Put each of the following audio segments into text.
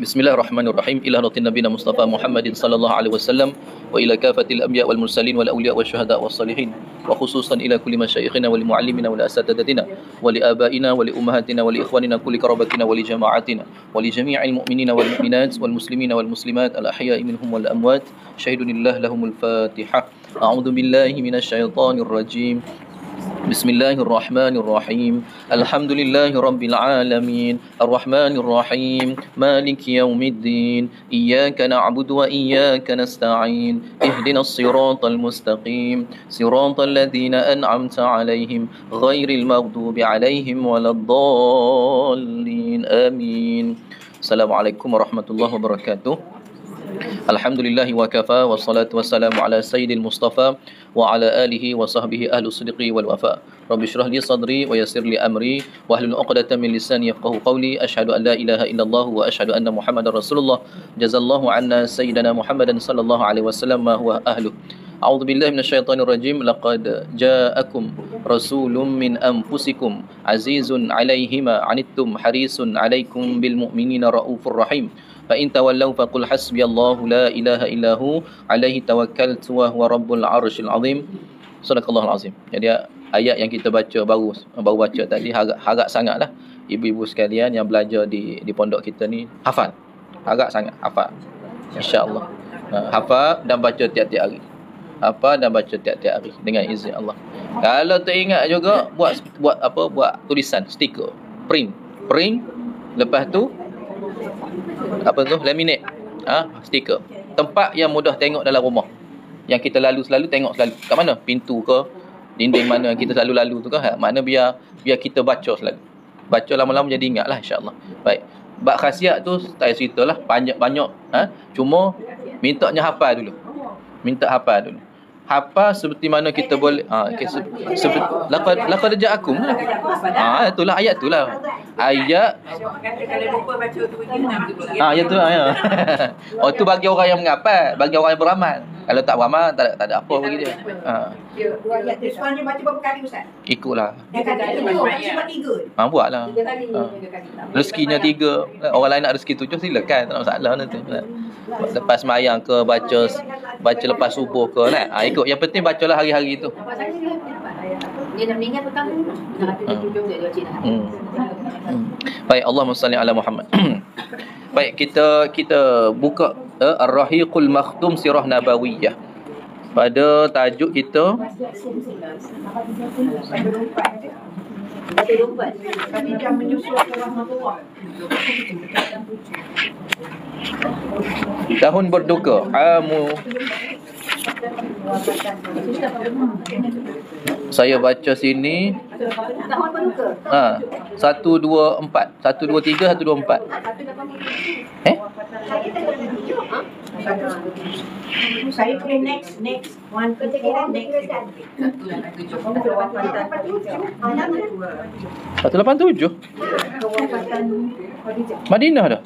Bismillahirrahmanirrahim. Ila hadratin nabiyina Mustafa Muhammadin sallallahu alaihi wasallam wa ila kafatil anbiya wal mursalin wal awliya wasyuhada was salihin wa khususan ila kulli masyayikhina wal muallimina wal asatadatina wa li abaina wa li ummahatina wa li ikhwanina kulli karabatina wa li jama'atina wa li jami'il mu'minina wal mu'minat wal muslimina wal muslimat al ahya'i minhum wal amwat. Syahidunillah lahumul Fatihah. A'udzu billahi minasyaitonir rajim. Bismillahirrahmanirrahim. Alhamdulillahi rabbil alamin. Arrahmanir rahim. Maliki yaumiddin. Iyyaka na'budu wa iyyaka nasta'in. Ihdinas siratal mustaqim. Siratal ladzina an'amta 'alaihim ghairil maghdubi 'alaihim waladdallin. Amin. Assalamualaikum warahmatullahi wabarakatuh. Alhamdulillahi wa kafa wa salatu wassalamu ala sayyidil mustafa wa ala alihi wa sahbihi ahlu sidqi wal wafa. Rabbi shrah li sadri wa yassir li amri wa hlul 'uqdatam min lisani yafqahu qawli. Asyhadu an la ilaha illallah wa asyhadu anna Muhammadar Rasulullah. Jazallahu anna sayyidina Muhammadan sallallahu alaihi wasallam ma huwa ahluh. A'udzu billahi minasyaitonir rajim. Laqad ja'akum rasulun min anfusikum azizun 'alaihi ma 'anittum harisun 'alaikum bil mu'minina raufur rahim. Fa in tawallaw faqul hasbiyallahu la ilaha illahu alaihi tawakkaltu wa huwa rabbul arsyil azim. Sadaqallahul azim. Jadi ayat yang kita baca baru baca tadi harap sangatlah ibu-ibu sekalian yang belajar di pondok kita ni hafal. Harap sangat hafal. Insya-Allah. Hafal dan baca tiap-tiap hari. Hafal dan baca tiap-tiap hari dengan izin Allah. Kalau teringat juga buat tulisan, stiker, print, lepas tu laminate, stiker. Tempat yang mudah tengok dalam rumah, yang kita selalu tengok selalu. Kat mana? Pintu ke dinding mana kita selalu lalu tu ke? Makna biar kita baca selalu. Baca lama-lama jadi ingatlah, insya-Allah. Baik. Bab khasiat tu tak payah ceritalah, banyak. Cuma mintanya hafal dulu. Hafal seperti mana kita boleh laqad ja'akum. Itulah ayat itulah. Ayat ayat tu oh tu bagi orang yang menghafal, bagi orang yang beramal. Kalau tak beramal tak ada apa bagi dia. Dua ayat tu sebenarnya baca berapa kali Ustaz? Ikutlah. Yang kali cuma 3. Buatlah. Rezekinya 3. Orang lain nak rezeki 7 silakan, tak ada masalah nanti. Lepas sembahyang ke baca lepas subuh ke kan. Ikut. Yang penting bacalah hari-hari tu. Dia nak meninggal petang. Baik, Allahumma salli ala Muhammad. Baik, kita buka Ar-Rahiqul Makhtum Sirah Nabawiyah. Pada tajuk kita tahun berduka saya baca sini 1, 2, 4 1, 2, 3, 1, 2, 4 Saya tulis next one ketiga next 187 Madinah dah.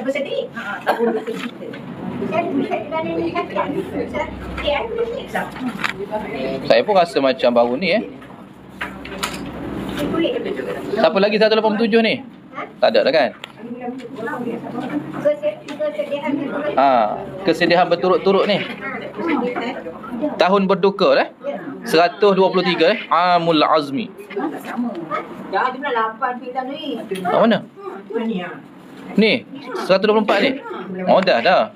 bersedih. Saya pun rasa macam baru ni Siapa lagi 187 ni? Tak ada dah kan? Kesedihan berturut-turut ni. Tahun berduka dah. 123 Amul Azmi. Dah dia 8 kita ni. Mana? Ni 124 ni. Oh dah.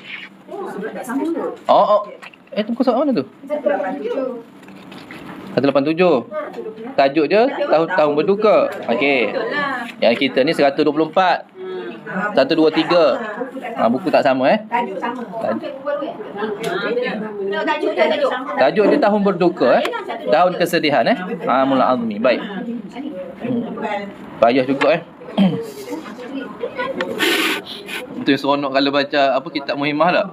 Tu kau mana tu? 187. Tajuk dia tahun berduka. Okey. Yang kita ni 124. 123. Buku tak sama Tajuk sama. Tajuk dia tahun berduka tahun kesedihan Amul Azmi. Baik. Payah juga Itu seronok kalau baca kitab Muhimmah tak?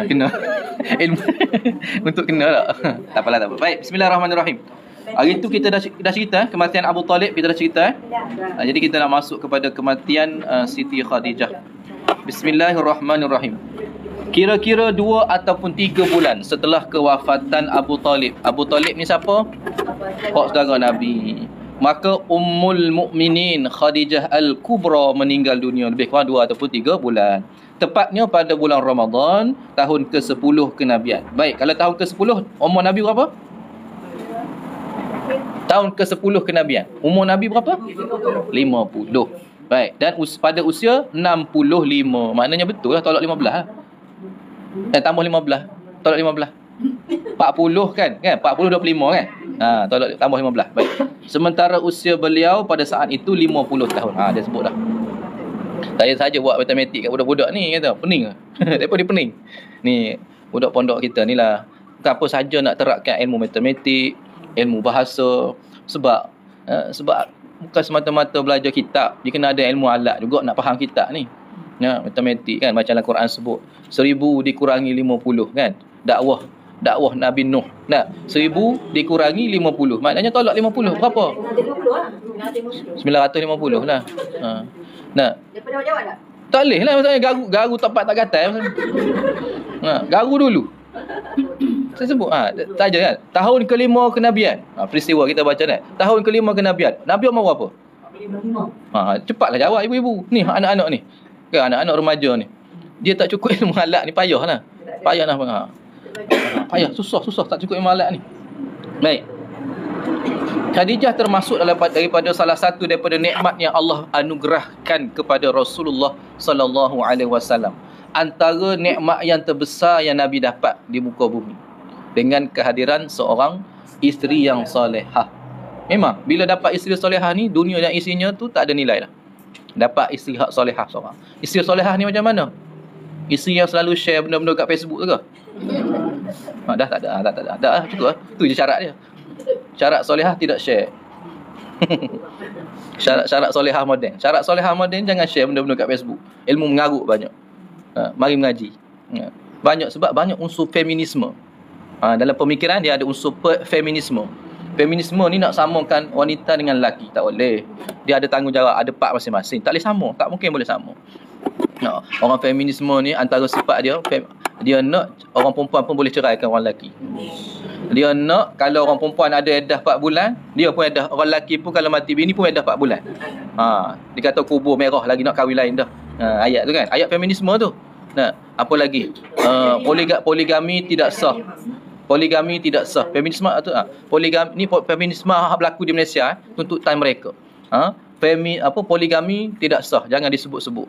Kena ilmu untuk kena tak? Tak apalah. Baik, bismillahirrahmanirrahim. Hari tu kita dah cerita kematian Abu Talib, kita dah cerita jadi kita nak masuk kepada kematian Siti Khadijah. Bismillahirrahmanirrahim. Kira-kira 2 ataupun 3 bulan setelah kewafatan Abu Talib. Abu Talib ni siapa? Saudara Nabi. Maka Ummul Mukminin Khadijah Al-Kubra meninggal dunia lebih kurang 2 ataupun 3 bulan. Tepatnya pada bulan Ramadan tahun ke-10 kenabian. Baik, kalau tahun ke-10 umur Nabi berapa? Tahun ke-10 kenabian. Umur Nabi berapa? 50. Baik, dan pada usia 65. Maknanya betul lah tolak 15 lah. Tambah 15. Tolak 15. 40 kan? 40 25 kan? Tolak tambah 15. Baik. Sementara usia beliau pada saat itu 50 tahun. Dia sebut dah. Saya saja buat matematik kat budak-budak ni kata, pening ke? Depa dia pening. Ni budak pondok kita ni lah. Apa saja nak terapkan ilmu matematik, ilmu bahasa, sebab bukan semata-mata belajar kitab, dia kena ada ilmu alat juga nak faham kitab ni. Matematik kan, macam Al-Quran sebut 1000 dikurangi 50 kan. Dakwah Nabi Nuh. 1000 dikurangi 50. Maknanya tolak 50 berapa? 950 lah. Daripada awak jawab tak? Tak boleh lah maksudnya garu tepat tak gatal maksudnya. Garu dulu. Saya sebut saja kan. Tahun ke-5 kenabian. Peristiwa kita baca ni. Tahun ke-5 kenabian. Nabi umur berapa? 55. Cepatlah jawab ibu-ibu. Ni anak-anak ni. Kan anak-anak remaja ni. Dia tak cukup ilmu alat ni, payahlah. Payahlah. Payah, susah tak cukup ilmu alat ni. Baik. Khadijah termasuk daripada salah satu daripada nikmat yang Allah anugerahkan kepada Rasulullah sallallahu alaihi wasallam. Antara nikmat yang terbesar yang Nabi dapat di muka bumi dengan kehadiran seorang isteri yang solehah. Memang bila dapat isteri solehah ni, dunia dan isinya tu tak ada nilai lah. Dapat isteri hak solehah seorang. Isteri solehah ni macam mana? Isteri yang selalu share benda-benda kat Facebook tu ke? Dah tak ada. Dah cukup lah. Tu je syarat dia. Syarat solehah tidak share. Syarat solehah moden. Syarat solehah moden jangan share benda-benda kat Facebook. Ilmu mengarut banyak. Mari mengaji. Banyak sebab banyak unsur feminisme. Dalam pemikiran dia ada unsur feminisme. Feminisme ni nak samakan wanita dengan lelaki. Tak boleh. Dia ada tanggungjawab, ada part masing-masing. Tak boleh sama. Tak mungkin boleh sama. Orang feminisme ni antara sifat dia nak orang perempuan pun boleh ceraikan orang lelaki. Dia nak kalau orang perempuan ada edah 4 bulan, dia pun edah, orang lelaki pun kalau mati bini pun edah 4 bulan. Dia kata kubur merah lagi nak kahwin lain dah. Ayat tu kan, ayat feminisme tu. Apa lagi? Poligami tidak sah. Poligami tidak sah. Feminisme tu poligami ni feminisme berlaku di Malaysia tuntutan mereka. Poligami tidak sah, jangan disebut-sebut.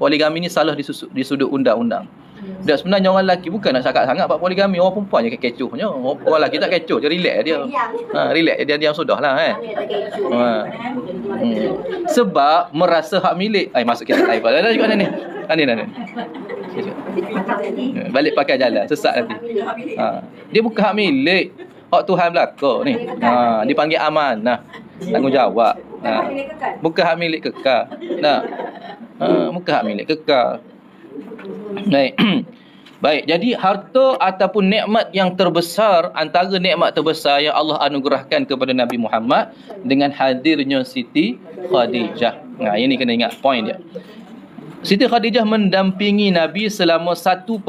Poligami ni salah di sudut undang-undang. Dan sebenarnya orang lelaki bukan nak cakap sangat bab poligami, orang perempuan je kecohnya. Orang lelaki tak kecoh, je relax dia. Relax dia diam sudahlah kan. Sebab merasa hak milik. Masuk kita live dah juga ni. Ni. Balik pakai jalan sesat nanti. Dia bukan hak milik, hak Tuhan belaka ni. Dipanggil amanah, tanggungjawab. Bukan hak milik kekal. Bukan hak milik kekal. Baik, jadi harta ataupun nikmat yang terbesar, antara nikmat terbesar yang Allah anugerahkan kepada Nabi Muhammad dengan hadirnya Siti Khadijah. Ini kena ingat poin dia. Siti Khadijah mendampingi Nabi selama 1/4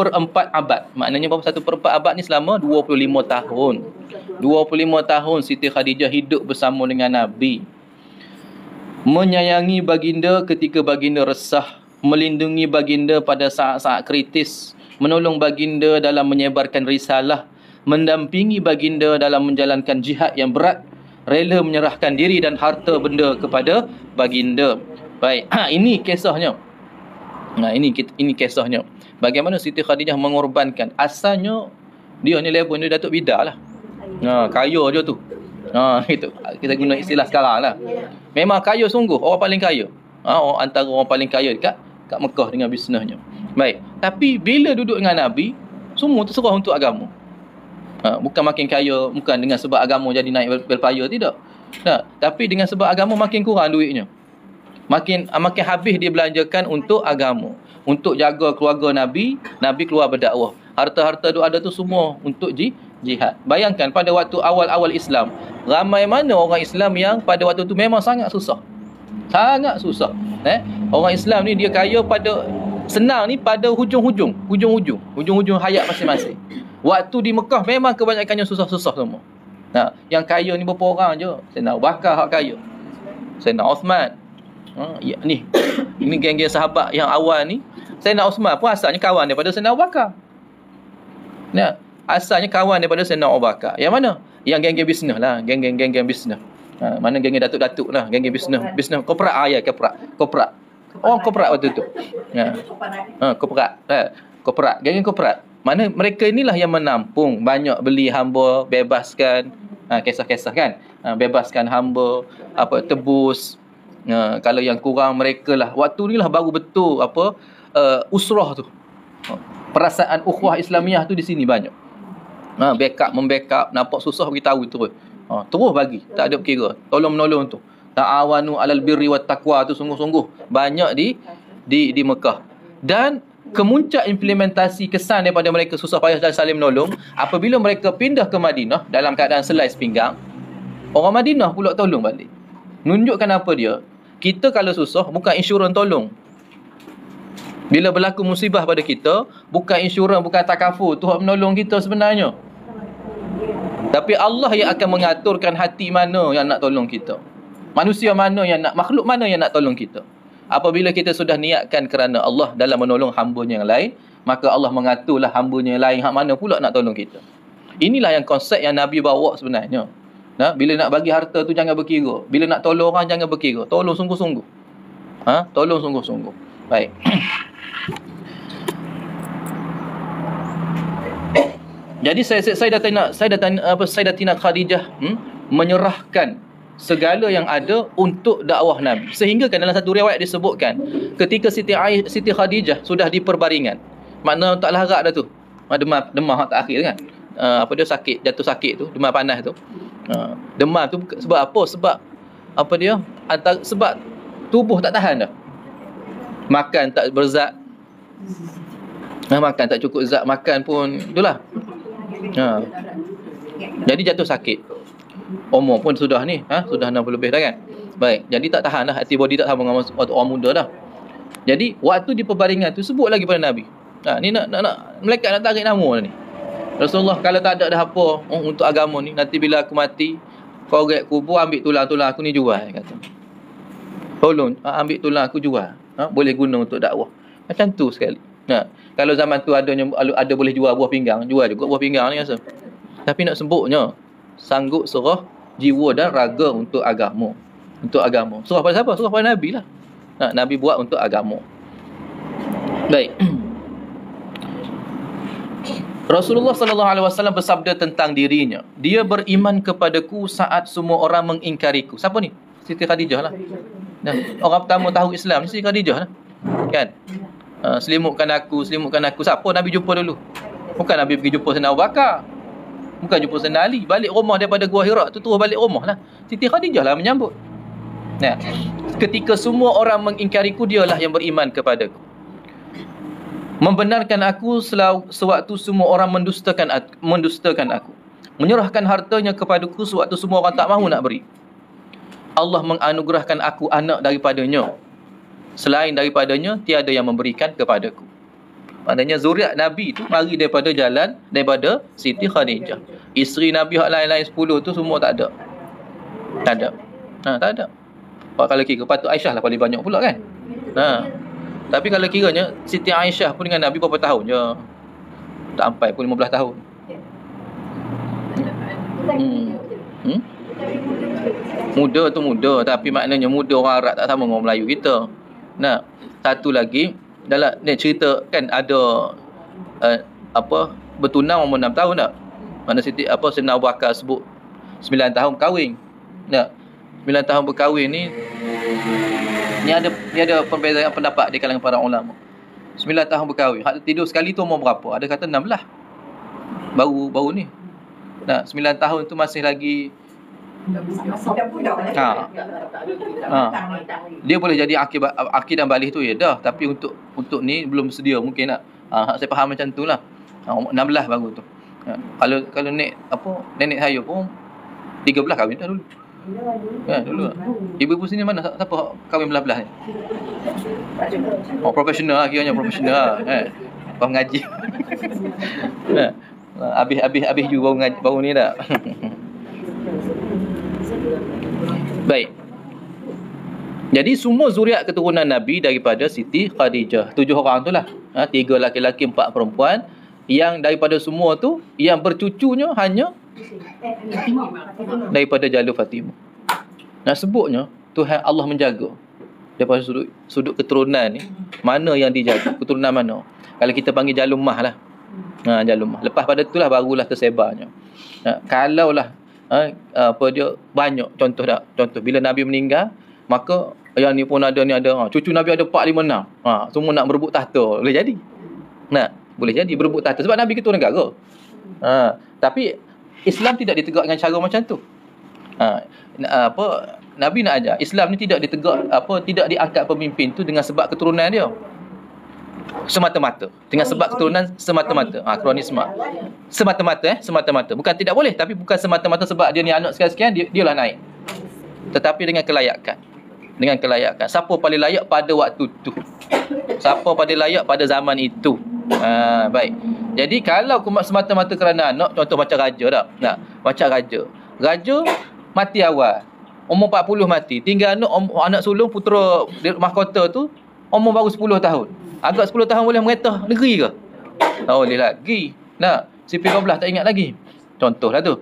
abad. Maknanya berapa 1/4 abad ni? Selama 25 tahun. 25 tahun Siti Khadijah hidup bersama dengan Nabi. Menyayangi baginda ketika baginda resah, melindungi baginda pada saat-saat kritis, menolong baginda dalam menyebarkan risalah, mendampingi baginda dalam menjalankan jihad yang berat, rela menyerahkan diri dan harta benda kepada baginda. Baik, ini kisahnya. Ini kisahnya. Bagaimana Siti Khadijah mengorbankan. Asalnya dia ni level dia Datuk Bida lah. Kaya dia tu. Itu kita guna istilah sekarang lah. Memang kaya sungguh, orang paling kaya. Antara orang paling kaya kat Mekah dengan bisnesnya. Baik, tapi bila duduk dengan Nabi, semua terserah untuk agama. Bukan makin kaya, bukan dengan sebab agama jadi naik berpaya, tidak. Tapi dengan sebab agama makin kurang duitnya. Makin habis dia belanjakan untuk agama, untuk jaga keluarga Nabi keluar berdakwah. Harta-harta tu ada tu semua untuk jihad. Bayangkan pada waktu awal-awal Islam, ramai mana orang Islam yang pada waktu tu memang sangat susah. Sangat susah. Orang Islam ni dia kaya pada senang ni pada hujung hayat masing-masing. Waktu di Mekah memang kebanyakannya susah-susah semua. Nah, yang kaya ni berapa orang je? Sayyidina Abu Bakar hak kaya. Sayyidina Uthman. Ya, ni geng-geng sahabat yang awal ni. Sayyidina Uthman pun asalnya kawan daripada Sayyidina Abu Bakar. Nah, asalnya kawan daripada Sayyidina Abu Bakar. Yang mana? Yang geng-geng bisnes lah, geng-geng bisnes. Mana geng-geng datuk-datuk lah, geng-geng bisnes korporat korporat. Orang korporat waktu tu. Korporat. Korporat, geng-geng korporat. Mana mereka inilah yang menampung banyak beli hamba, bebaskan kisah-kisah kan. Bebaskan hamba, tebus. Kalau yang kurang mereka lah. Waktu ni lah baru betul usrah tu. Perasaan ukhuwah Islamiah tu di sini banyak. Membackup, nampak susah beritahu terus. Terus bagi, tak ada berkira. Tolong menolong tu. Ta'awanu 'alal birri wat taqwa tu sungguh-sungguh banyak di Mekah. Dan kemuncak implementasi kesan daripada mereka susah payah dan saling menolong apabila mereka pindah ke Madinah dalam keadaan selai sepinggang. Orang Madinah pula tolong balik. Nunjukkan apa dia? Kita kalau susah bukan insurans tolong. Bila berlaku musibah pada kita, bukan insurans, bukan takaful tu menolong kita sebenarnya. Tapi Allah yang akan mengaturkan hati mana yang nak tolong kita. Manusia mana yang nak, makhluk mana yang nak tolong kita. Apabila kita sudah niatkan kerana Allah dalam menolong hamba-Nya yang lain, maka Allah mengaturlah hamba-Nya yang lain hak mana pula nak tolong kita. Inilah yang konsep yang Nabi bawa sebenarnya. Bila nak bagi harta tu jangan berkira. Bila nak tolong orang jangan berkira. Tolong sungguh-sungguh. Tolong sungguh-sungguh. Baik. Jadi Sayyidatina Khadijah menyerahkan segala yang ada untuk dakwah Nabi. Sehingga kan dalam satu riwayat disebutkan ketika Siti Khadijah sudah di perbaringan. Makna tak larat dah tu. Demam tak akhir kan. Dia sakit, jatuh sakit tu, demam panas tu. Demam tu sebab apa? Sebab sebab tubuh tak tahan dah. Makan tak berzat. Makan tak cukup zat, makan pun itulah. Jadi jatuh sakit. Umur pun sudah ni, sudah 60 lebih dah kan. Baik, jadi tak tahan dah, antibody tak sama dengan orang muda dah. Jadi waktu di perbaringan tu sebut lagi pada Nabi. Ni nak malaikat nak tarik nama ni. Rasulullah, kalau tak ada dah apa untuk agama ni, nanti bila aku mati, korek kubur ambil tulang-tulang aku ni jual, kata. Tolong ambil tulang aku jual. Boleh guna untuk dakwah. Macam tu sekali. Kalau zaman tu ada boleh jual buah pinggang, jual juga buah pinggang ni rasa. Tapi nak sebutnya sanggup serah jiwa dan raga untuk agama. Untuk agama. Serah pada siapa? Serah pada Nabi lah. Nabi buat untuk agama. Baik. Rasulullah sallallahu alaihi wasallam bersabda tentang dirinya, dia beriman kepadaku saat semua orang mengingkariku. Siapa ni? Siti Khadijah lah. Orang pertama tahu Islam ni Siti Khadijah lah. Kan? Selimutkan aku. Siapa Nabi jumpa dulu? Bukan Nabi pergi jumpa Sayyidina Abu Bakar. Bukan jumpa Sayyidina Ali. Balik rumah daripada Gua Hira tu terus balik rumah lah. Siti Khadijah lah menyambut. Ketika semua orang mengingkariku, dialah yang beriman kepadaku. Membenarkan aku sewaktu semua orang mendustakan aku. Menyerahkan hartanya kepadaku sewaktu semua orang tak mahu nak beri. Allah menganugerahkan aku anak daripadanya. Selain daripadanya, tiada yang memberikan kepadaku. Maknanya zuriat Nabi tu mari daripada Siti Khadijah. Isteri Nabi hak lain-lain 10 tu semua tak ada. Tak ada. Kalau kira patut Aisyah lah paling banyak pula kan. Tapi kalau kiranya Siti Aisyah pun dengan Nabi berapa tahun je? Tak sampai pun 15 tahun. Muda tu muda, tapi maknanya muda orang Arab tak sama dengan orang Melayu kita. Satu lagi dalam ni cerita kan ada bertunang umur 6 tahun tak? Mana Sayyidina Abu Bakar sebut 9 tahun kahwin. 9 tahun berkahwin ni ada perbezaan pendapat di kalangan para ulama. 9 tahun berkahwin. Hak tidur sekali tu umur berapa? Ada kata 16. Baru ni. 9 tahun tu masih lagi dia boleh jadi akid dan balih tu ya dah, tapi untuk ni belum sedia mungkin nak. Saya faham macam tu lah. 16 baru tu. Kalau nenek saya pun 13 kahwin dah dulu. Dulu. Ibu-ibu sini mana siapa kahwin belah-belah ni? Profesional lah, kiranya profesional lah. Baru ngaji. Habis you baru ni dah. Baik. Jadi semua zuriat keturunan Nabi daripada Siti Khadijah. 7 orang tu lah. 3 laki-laki, 4 perempuan. Yang daripada semua tu, yang bercucunya hanya daripada jalur Fatimah. Nak sebutnya, Tuhan Allah menjaga. Daripada sudut keturunan ni, mana yang dijaga? Keturunan mana? Kalau kita panggil jalur mah lah. Jalur mah. Lepas pada itulah barulah tersebarnya. Kalaulah apa dia banyak contoh tak? Contoh bila Nabi meninggal, maka yang ni pun ada, ni ada. Cucu Nabi ada 4, 5, 6. Semua nak berebut tahta. Boleh jadi. Boleh jadi berebut tahta sebab Nabi ketua negara. Tapi Islam tidak ditegak dengan cara macam tu. Nabi nak ajar Islam ni tidak ditegak, tidak diangkat pemimpin tu dengan sebab keturunan dia semata-mata, dengan sebab keturunan semata-mata. Kronisme semata-mata, bukan tidak boleh, tapi bukan semata-mata sebab dia ni anak sekian-sekian dialah naik, tetapi dengan kelayakan. Siapa paling layak pada waktu tu, siapa paling layak pada zaman itu. Baik. Jadi kalau semata-mata kerana anak, contoh macam raja tak? Macam raja mati awal, umur 40 mati, tinggal anak sulung putera mahkota tu umur baru 10 tahun. Agak 10 tahun boleh meretah negeri ke? Tak boleh lagi. CP12 tak ingat lagi. Contohlah tu.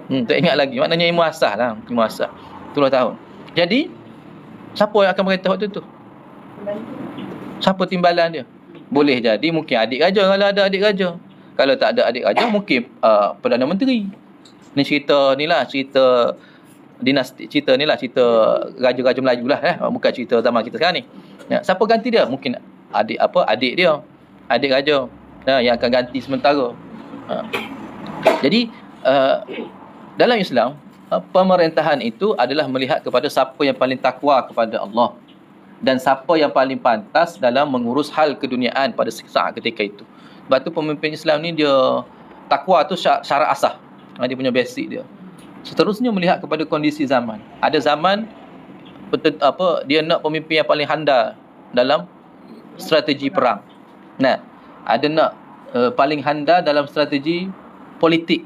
Tak ingat lagi. Maknanya ilmu asas lah. 10 tahun. Jadi siapa yang akan meretah waktu tu? Siapa timbalan dia? Boleh jadi mungkin adik raja kalau ada adik raja. Kalau tak ada adik raja mungkin Perdana Menteri. Ni cerita dinasti, cerita raja-raja Melayu lah, bukan cerita zaman kita sekarang ni. Siapa ganti dia? Mungkin adik dia, adik raja yang akan ganti sementara. Jadi dalam Islam, pemerintahan itu adalah melihat kepada siapa yang paling takwa kepada Allah dan siapa yang paling pantas dalam mengurus hal keduniaan pada saat ketika itu. Sebab tu pemimpin Islam ni dia takwa tu syarat asas. Dia punya basic dia. Seterusnya melihat kepada kondisi zaman. Ada zaman dia nak pemimpin yang paling handal dalam strategi perang. Ada nak paling handal dalam strategi politik.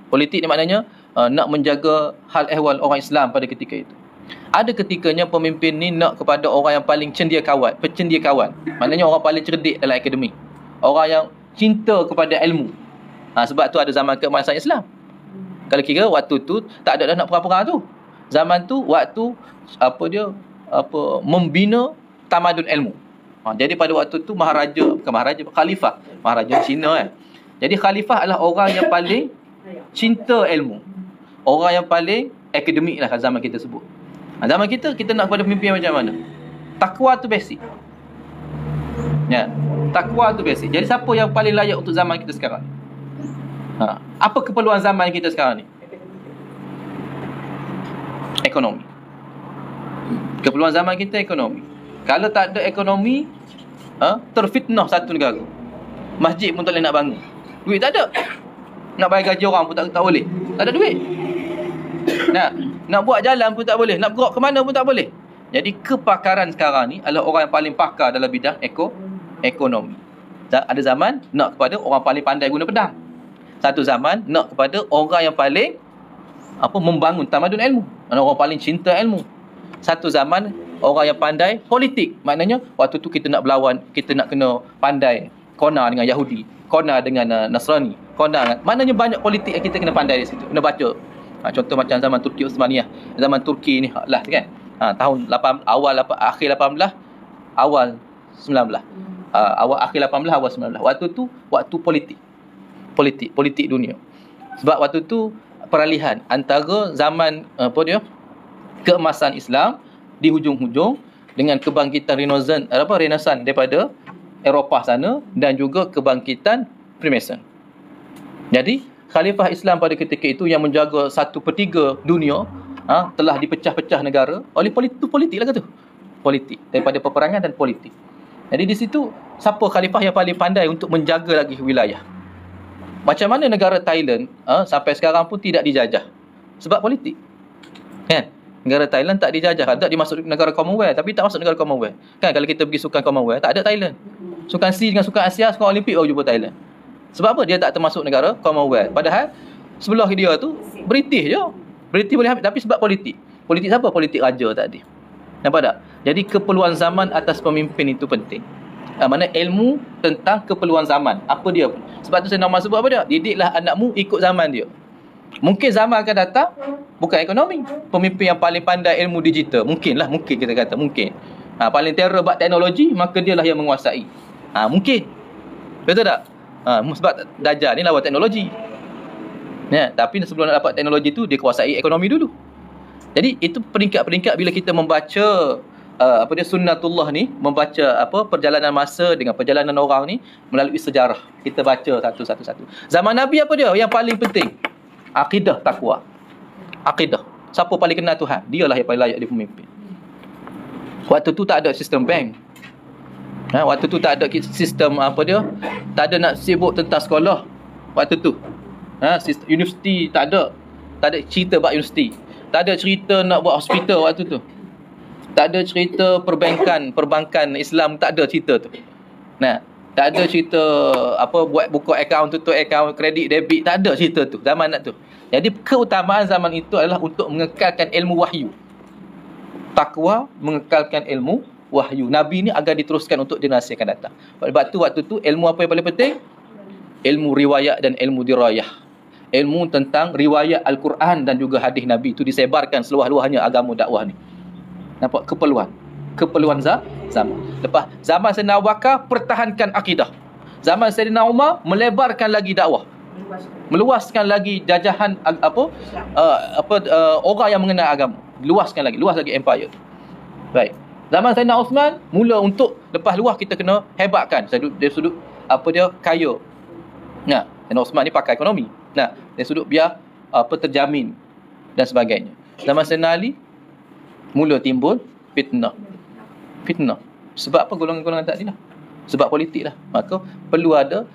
Politik ni maknanya nak menjaga hal ehwal orang Islam pada ketika itu. Ada ketikanya pemimpin ni nak kepada orang yang paling pencendia kawan. Maknanya orang paling cerdik dalam akademik. Orang yang cinta kepada ilmu. Sebab tu ada zaman keemasan Islam. Kalau kira waktu tu tak ada dah nak perang-perang tu. Zaman tu waktu membina tamadun ilmu. Jadi pada waktu tu khalifah Cina kan. Jadi khalifah adalah orang yang paling cinta ilmu. Orang yang paling akademik lah zaman kita sebut. Zaman kita nak kepada pemimpin macam mana? Takwa tu basic. Takwa tu basic. Jadi siapa yang paling layak untuk zaman kita sekarang? Apa keperluan zaman kita sekarang ni? Ekonomi. Keperluan zaman kita ekonomi. Kalau tak ada ekonomi, terfitnah satu negara. Masjid pun tak boleh nak bangun. Duit tak ada. Nak bayar gaji orang pun tak boleh. Tak ada duit. Nak buat jalan pun tak boleh. Nak gerak ke mana pun tak boleh. Jadi kepakaran sekarang ni adalah orang yang paling pakar dalam bidang ekonomi. Ada zaman nak kepada orang paling pandai guna pedang. Satu zaman nak kepada orang yang paling membangun tamadun ilmu. Orang paling cinta ilmu. Satu zaman orang yang pandai politik. Maknanya waktu tu kita nak berlawan, kita nak kena pandai kona dengan Yahudi, kona dengan Nasrani, maknanya banyak politik yang kita kena pandai di situ, kena baca. Contoh macam zaman Turki Osmaniyah. Zaman Turki ni lah kan. Tahun akhir 18, awal 19. Akhir 18, awal 19. Waktu tu waktu politik dunia. Sebab waktu tu peralihan antara zaman keemasan Islam di hujung-hujung dengan kebangkitan Renaissance daripada Eropah sana dan juga kebangkitan Freemason. Jadi Khalifah Islam pada ketika itu yang menjaga 1/3 dunia telah dipecah-pecah negara oleh politik lah kata. Politik, daripada peperangan dan politik. Jadi di situ siapa khalifah yang paling pandai untuk menjaga lagi wilayah? Macam mana negara Thailand sampai sekarang pun tidak dijajah sebab politik. Kan? Negara Thailand tak dijajah, tak dimasuk negara Commonwealth, tapi tak masuk negara Commonwealth. Kan kalau kita pergi sukan Commonwealth, tak ada Thailand. Sukan SEA dengan sukan Asia, sukan Olimpik baru jumpa Thailand. Sebab apa? Dia tak termasuk negara Commonwealth. Padahal sebelah dia tu British je. Berhenti boleh ambil, tapi sebab politik. Politik siapa? Politik raja tadi. Nampak tak? Jadi keperluan zaman atas pemimpin itu penting. Mana ilmu tentang keperluan zaman. Apa dia? Sebab tu saya nak sebut apa dia? Didiklah anakmu ikut zaman dia. Mungkin zaman akan datang bukan ekonomi. Pemimpin yang paling pandai ilmu digital. Mungkin kita kata. Mungkin. Paling terror buat teknologi, maka dialah yang menguasai. Mungkin. Betul tak? Sebab Dajjal ni lawan teknologi. Ya, tapi sebelum nak dapat teknologi tu, dia kuasai ekonomi dulu. Jadi itu peringkat-peringkat bila kita membaca sunnatullah ni, membaca perjalanan masa dengan perjalanan orang ni melalui sejarah. Kita baca satu-satu. Zaman Nabi apa dia? Yang paling penting akidah takwa. Akidah. Siapa paling kenal Tuhan? Dialah yang paling layak jadi pemimpin. Waktu tu tak ada sistem bank. Waktu tu tak ada sistem tak ada nak sibuk tentang sekolah. Waktu tu universiti tak ada cerita buat universiti. Tak ada cerita nak buat hospital waktu tu. Tak ada cerita perbankan Islam, tak ada cerita tu. Tak ada cerita buat buka akaun, tutup akaun, kredit, debit, tak ada cerita tu zaman tu. Jadi keutamaan zaman itu adalah untuk mengekalkan ilmu wahyu. Takwa mengekalkan ilmu wahyu. Nabi ni agar diteruskan untuk generasi akan datang. Sebab tu waktu tu ilmu apa yang paling penting? Ilmu riwayat dan ilmu dirayah. Ilmu tentang riwayat Al-Quran dan juga hadis Nabi itu disebarkan seluas-luasnya agama dakwah ni. Nampak keperluan zaman. Lepas zaman Sayyidina Abu Bakar, pertahankan akidah. Zaman Sayyidina Umar, melebarkan lagi dakwah. Meluaskan lagi jajahan orang yang mengenal agama. Luas lagi empire. Baik. Zaman Sayyidina Osman, mula untuk lepas luas kita kena hebatkan. Dari sudut kaya. Sayyidina Osman ni pakai ekonomi. Dari sudut biar terjamin dan sebagainya. Zaman Sayyidina Ali, mula timbul fitnah. Sebab apa? Golongan-golongan tadi lah. Sebab politik lah. Maka perlu ada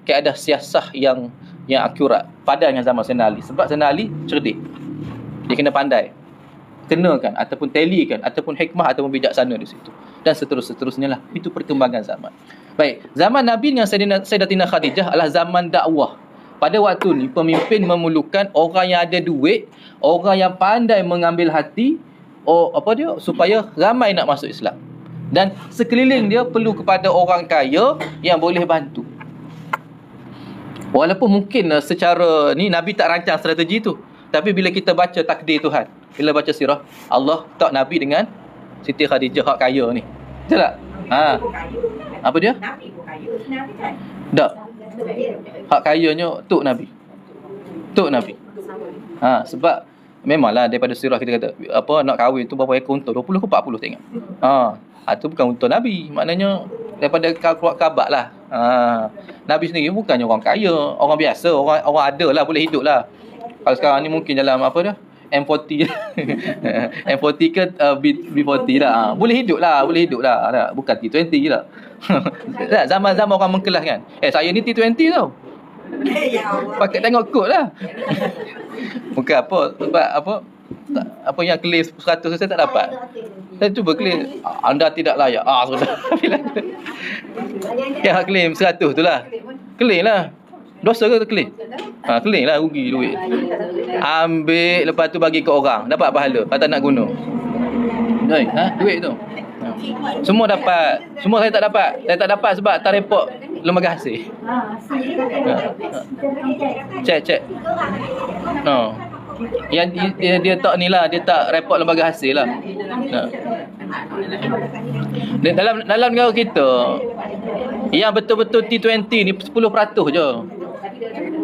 keadaan siasah yang akurat pada dengan zaman Sayyidina Ali. Sebab Sayyidina Ali cerdik. Dia kena pandai. Kenakan ataupun talikan ataupun hikmah ataupun bijaksana di situ. Dan seterusnya lah. Itu perkembangan zaman. Baik. Zaman Nabi dengan Sayyidatina Khadijah adalah zaman dakwah. Pada waktu ni pemimpin memerlukan orang yang ada duit, orang yang pandai mengambil hati supaya ramai nak masuk Islam. Dan sekeliling dia perlu kepada orang kaya yang boleh bantu. Walaupun mungkin secara ni Nabi tak rancang strategi tu, tapi bila kita baca takdir Tuhan, bila baca sirah, Allah tak Nabi dengan Siti Khadijah hak kaya ni. Betul tak? Apa dia? Nabi pun kaya. Nabi kan? Tak. Hak kayanya Tok Nabi. Sebab memanglah daripada sirah kita kata nak kahwin tu berapa ekor unta? 20 ke 40 tengok. Itu bukan unta Nabi. Maknanya daripada kabat lah. Nabi sendiri bukannya orang kaya, orang biasa, orang ada lah, boleh hidup lah. Kalau sekarang ni mungkin dalam M40 M40 ke B40 lah. Boleh hidup lah. Bukan T20 lah. Zaman-zaman orang mengkelas kan. Saya ni T20 tau. Pakai tengok kod lah. Bukan sebab yang claim 100 saya tak dapat. Saya cuba claim, anda tidak layak. Sudah. Yang claim 100 tu lah. Claim lah. Dosa ke claim? Claim lah, rugi duit. Ambil, lepas tu bagi ke orang. Dapat pahala, patut nak guna. Duit tu. Semua dapat. Semua saya tak dapat. Saya tak dapat sebab tak report lembaga hasil. Cek. Yang dia tak ni lah, dia tak report lembaga hasil lah. Dalam negara kita, yang betul-betul T20 ni 10% je.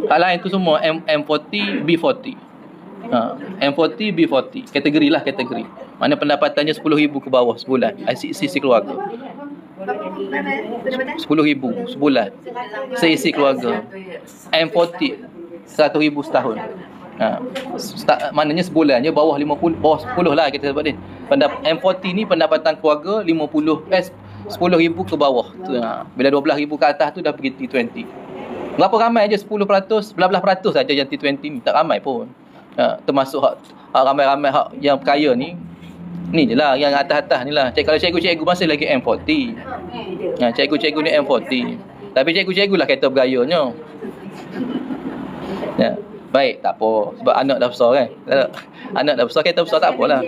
Hal lain tu semua M40, B40. M40, B40. Kategori. Mana pendapatannya 10,000 ke bawah sebulan. Sisi keluarga. 10,000 sebulan. Seisi keluarga. M40 100,000 setahun. Maknanya sebulannya bawah 50, bawah 10 lah kita sebut ni. M40 ni pendapatan keluarga 10,000 ke bawah. Bila 12,000 ke atas tu dah pergi T20. Berapa ramai je? 10%, 11% saja yang T20 ni. Tak ramai pun. Termasuk hak ramai-ramai hak yang kaya ni. Ni je lah, yang atas-atas ni lah. Kalau cikgu-cikgu masih lagi M40. Cikgu-cikgu ni M40. Tapi cikgu-cikgu lah kata bergayanya. Baik, tak apa. Sebab anak dah besar kan. Tak ada. Anak dah besar, kita besar tak apalah.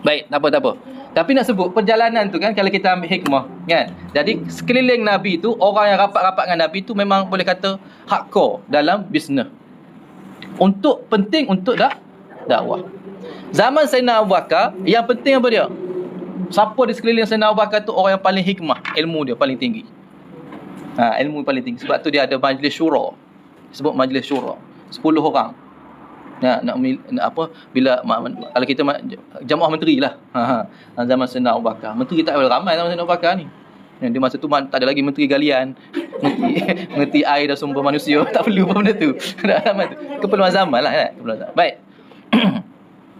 Baik, tak apa, tak apa. Tapi nak sebut perjalanan tu kan, kalau kita ambil hikmah kan. Jadi sekeliling Nabi tu, orang yang rapat-rapat dengan Nabi tu memang boleh kata hardcore dalam bisnes. Penting untuk dakwah. Zaman Sayyidina Abu Bakar, yang penting apa dia? Siapa di sekeliling Sayyidina Abu Bakar tu orang yang paling hikmah, ilmu dia paling tinggi. Ilmu paling tinggi. Sebab tu dia ada majlis syura. Sebut majlis syura. 10 orang. Nak apa, bila kalau kita jamaah menteri lah. Zaman Sayyidina Abu Bakar. Menteri tak boleh ramai zaman Sayyidina Abu Bakar ni. Di masa tu tak ada lagi menteri galian. Menteri air dan sumber manusia. Tak perlu pun benda tu. Keperluan zaman lah kan. Keperluan zaman. Baik.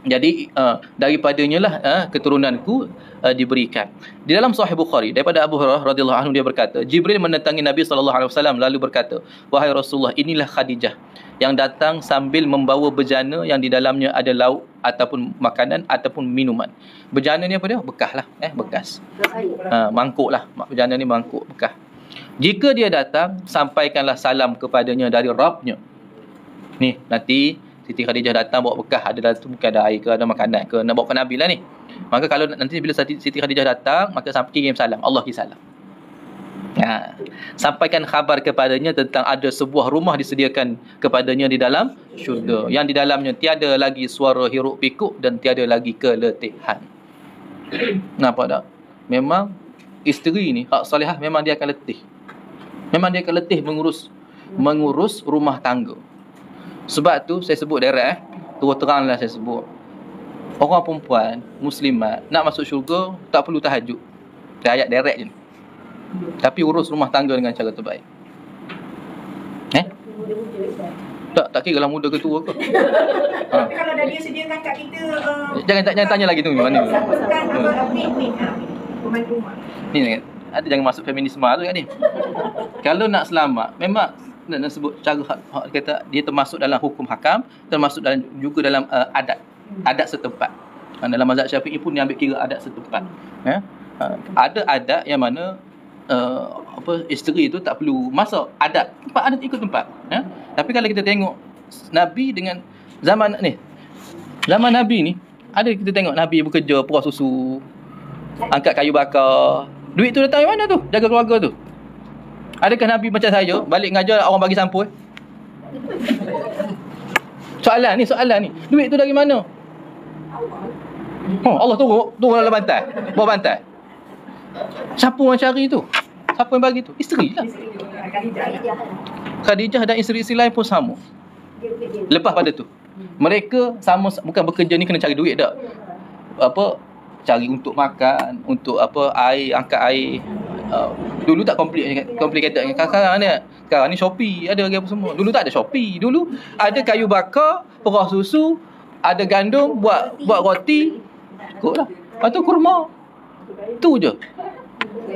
Jadi daripadanya lah keturunanku diberikan. Di dalam Sahih Bukhari daripada Abu Hurairah radhiyallahu anhu dia berkata, Jibril mendatangi Nabi sallallahu alaihi wasallam lalu berkata, "Wahai Rasulullah, inilah Khadijah yang datang sambil membawa bejana yang di dalamnya ada lauk ataupun makanan ataupun minuman." Bejana ni apa dia? Bekas lah, bekas. Mangkuk lah. Bejana ni mangkuk bekas. Jika dia datang, sampaikanlah salam kepadanya dari Rabbnya. Ni nanti Siti Khadijah datang bawa bekas, ada dalam tu mungkin ada air ke, ada makanan ke, nak bawa ke Nabi lah ni. Maka kalau nanti bila Siti Khadijah datang, maka kirim salam, Allah kirim salam. Sampaikan khabar kepadanya tentang ada sebuah rumah disediakan kepadanya di dalam syurga, yang di dalamnya tiada lagi suara hiruk pikuk dan tiada lagi keletihan. Nampak tak? Memang isteri ni, hak salihah, memang dia akan letih. Memang dia akan letih mengurus rumah tangga. Sebab tu saya sebut direct, terus teranglah saya sebut. Orang perempuan muslimat nak masuk syurga tak perlu tahajud. Ayat direct je. Tapi urus rumah tangga dengan cara terbaik. Tak kira lah muda ke tua ke. Tapi kalau dah dia sediakan kat kita jangan tanya lagi tu mana. Ni jangan masuk feminisme tu kan ni. Kalau nak selamat memang nak sebut cara kata dia termasuk dalam hukum hakam, termasuk dalam juga dalam adat setempat. Dalam mazhab Syafi'i pun dia ambil kira adat setempat. Ada adat yang mana isteri itu tak perlu masak. Adat ikut tempat. Tapi kalau kita tengok Nabi dengan zaman Nabi ni, ada kita tengok Nabi bekerja perah susu, angkat kayu bakar. Duit tu datang dari mana tu? Jaga keluarga tu. Adakah Nabi macam saya balik ngajar orang bagi sampul? Soalan ni. Duit tu dari mana? Allah turun dalam bantal, bawah bantal. Siapa yang cari tu? Siapa yang bagi tu? Isteri lah. Khadijah dan isteri-isteri lain pun sama. Lepas pada tu, mereka sama, bukan bekerja ni kena cari duit tak? Cari untuk makan, untuk air, angkat air. Dulu tak complicated. Sekarang ni Shopee ada apa semua. Dulu tak ada Shopee. Dulu ada kayu bakar, perah susu, ada gandum buat roti. Cukuplah. Lepas tu kurma. Tu je.